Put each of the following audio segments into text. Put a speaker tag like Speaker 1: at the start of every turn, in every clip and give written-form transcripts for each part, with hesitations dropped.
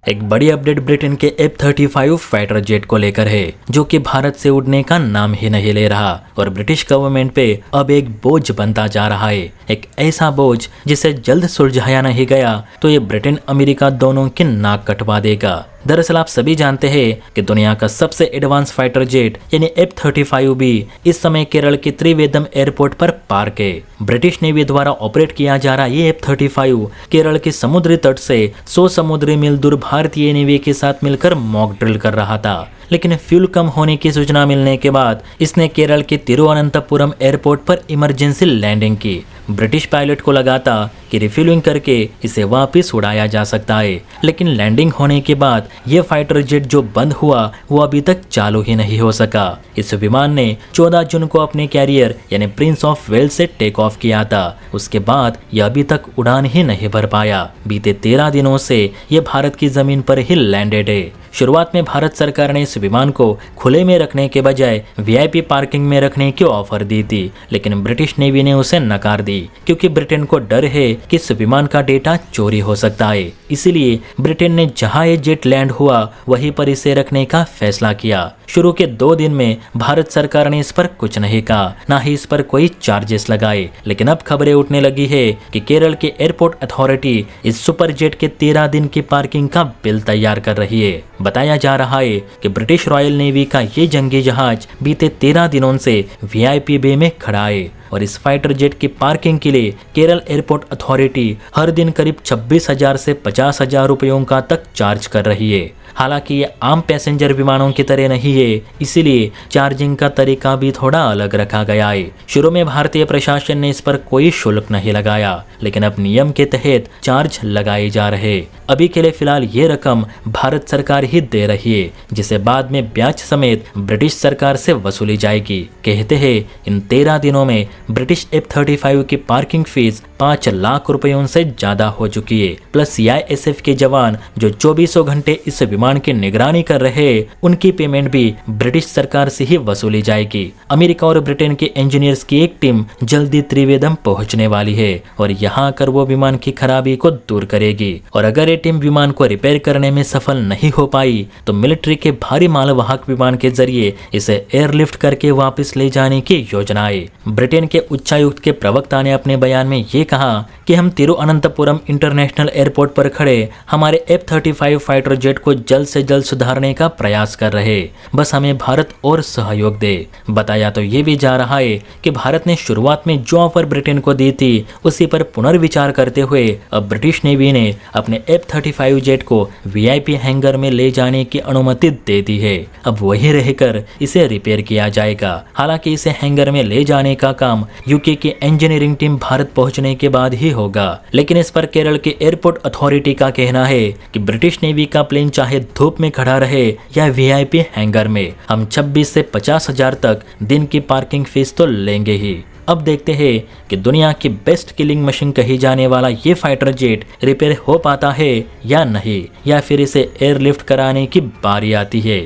Speaker 1: एक बड़ी update Britain के F-35 फाइटर जेट को लेकर है, जो कि भारत से उड़ने का नाम ही नहीं ले रहा और ब्रिटिश गवर्नमेंट पे अब एक बोझ बनता जा रहा है। एक ऐसा बोझ जिसे जल्द सुलझाया नहीं गया तो ये ब्रिटेन अमेरिका दोनों की नाक कटवा देगा। दरअसल आप सभी जानते हैं कि दुनिया का सबसे एडवांस फाइटर जेट यानी F-35 भी इस समय केरल के त्रिवेंद्रम एयरपोर्ट पर पार्क है। ब्रिटिश नेवी द्वारा ऑपरेट किया जा रहा ये F-35 केरल के समुद्री तट से 100 समुद्री मील दूर भारतीय नेवी के साथ मिलकर मॉक ड्रिल कर रहा था, लेकिन फ्यूल कम होने की सूचना मिलने के बाद इसने केरल के तिरुवनंतपुरम एयरपोर्ट पर इमरजेंसी लैंडिंग की। ब्रिटिश पायलट को लगा था कि रिफ्यूलिंग करके इसे वापस उड़ाया जा सकता है, लेकिन लैंडिंग होने के बाद यह फाइटर जेट जो बंद हुआ वो अभी तक चालू ही नहीं हो सका। इस विमान ने 14 जून को अपने कैरियर यानी प्रिंस ऑफ वेल्स से टेक ऑफ किया था। उसके बाद यह अभी तक उड़ान ही नहीं भर पाया। बीते 13 दिनों से यह भारत की जमीन पर ही लैंडेड है। शुरुआत में भारत सरकार ने इस विमान को खुले में रखने के बजाय वीआईपी पार्किंग में रखने की ऑफर दी थी, लेकिन ब्रिटिश नेवी ने उसे नकार दी क्योंकि ब्रिटेन को डर है कि इस विमान का डेटा चोरी हो सकता है। इसीलिए ब्रिटेन ने जहां ये जेट लैंड हुआ वहीं पर इसे रखने का फैसला किया। शुरू के 2 दिन में भारत सरकार ने इस पर कुछ नहीं कहा, ना ही इस पर कोई चार्जेस लगाए, लेकिन अब खबरें उठने लगी है कि केरल के एयरपोर्ट अथॉरिटी इस सुपर जेट के 13 दिन की पार्किंग का बिल तैयार कर रही है। बताया जा रहा है कि ब्रिटिश रॉयल नेवी का ये जंगी जहाज बीते 13 दिनों से वीआईपी बे में खड़ा है और इस फाइटर जेट की पार्किंग के लिए केरल एयरपोर्ट अथॉरिटी हर दिन करीब 26,000 से 50,000 रुपयों का तक चार्ज कर रही है। हालांकि ये आम पैसेंजर विमानों की तरह नहीं है, इसीलिए चार्जिंग का तरीका भी थोड़ा अलग रखा गया है। शुरू में भारतीय प्रशासन ने इस पर कोई शुल्क नहीं लगाया, लेकिन अब नियम के तहत चार्ज लगाए जा रहे। अभी के लिए फिलहाल ये रकम भारत सरकार ही दे रही है, जिसे बाद में ब्याज समेत ब्रिटिश सरकार से वसूली जाएगी। कहते हैं इन 13 दिनों में ब्रिटिश F-35 की पार्किंग फीस 5 लाख रुपयों से ज्यादा हो चुकी है। प्लस CISF के जवान जो 24 घंटे इस विमान की निगरानी कर रहे हैं, उनकी पेमेंट भी ब्रिटिश सरकार से ही वसूली जाएगी। अमेरिका और ब्रिटेन के इंजीनियर्स की एक टीम जल्दी त्रिवेंद्रम पहुंचने वाली है और यहाँ आकर वो विमान की खराबी को दूर करेगी। और अगर ये टीम विमान को रिपेयर करने में सफल नहीं हो पाई तो मिलिट्री के भारी मालवाहक विमान के जरिए इसे एयरलिफ्ट करके वापस ले जाने की योजना है। ब्रिटेन के उच्चायुक्त के प्रवक्ता ने अपने बयान में ये कहा कि हम तिरुवनंतपुरम इंटरनेशनल एयरपोर्ट पर खड़े हमारे F-35 फाइटर जेट को जल्द से जल्द सुधारने का प्रयास कर रहे, बस हमें भारत और सहयोग दे। बताया तो ये भी जा रहा है कि भारत ने शुरुआत में जो ऑफर ब्रिटेन को दी थी उसी पर पुनर्विचार करते हुए अब ब्रिटिश नेवी ने अपने F-35 जेट को वीआईपी हैंगर में ले जाने की अनुमति दे दी है। अब वहीं रहकर इसे रिपेयर किया जाएगा। हालांकि इसे हैंगर में ले जाने का काम यूके की इंजीनियरिंग टीम भारत पहुंचने के बाद ही होगा, लेकिन इस पर केरल के एयरपोर्ट अथॉरिटी का कहना है कि ब्रिटिश नेवी का प्लेन चाहे धूप में खड़ा रहे या वीआईपी हैंगर में, हम 26 से 50,000 तक दिन की पार्किंग फीस तो लेंगे ही। अब देखते हैं कि दुनिया की बेस्ट किलिंग मशीन कही जाने वाला ये फाइटर जेट रिपेयर हो पाता है या नहीं, या फिर इसे एयरलिफ्ट कराने की बारी आती है।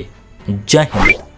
Speaker 1: जय हिंद।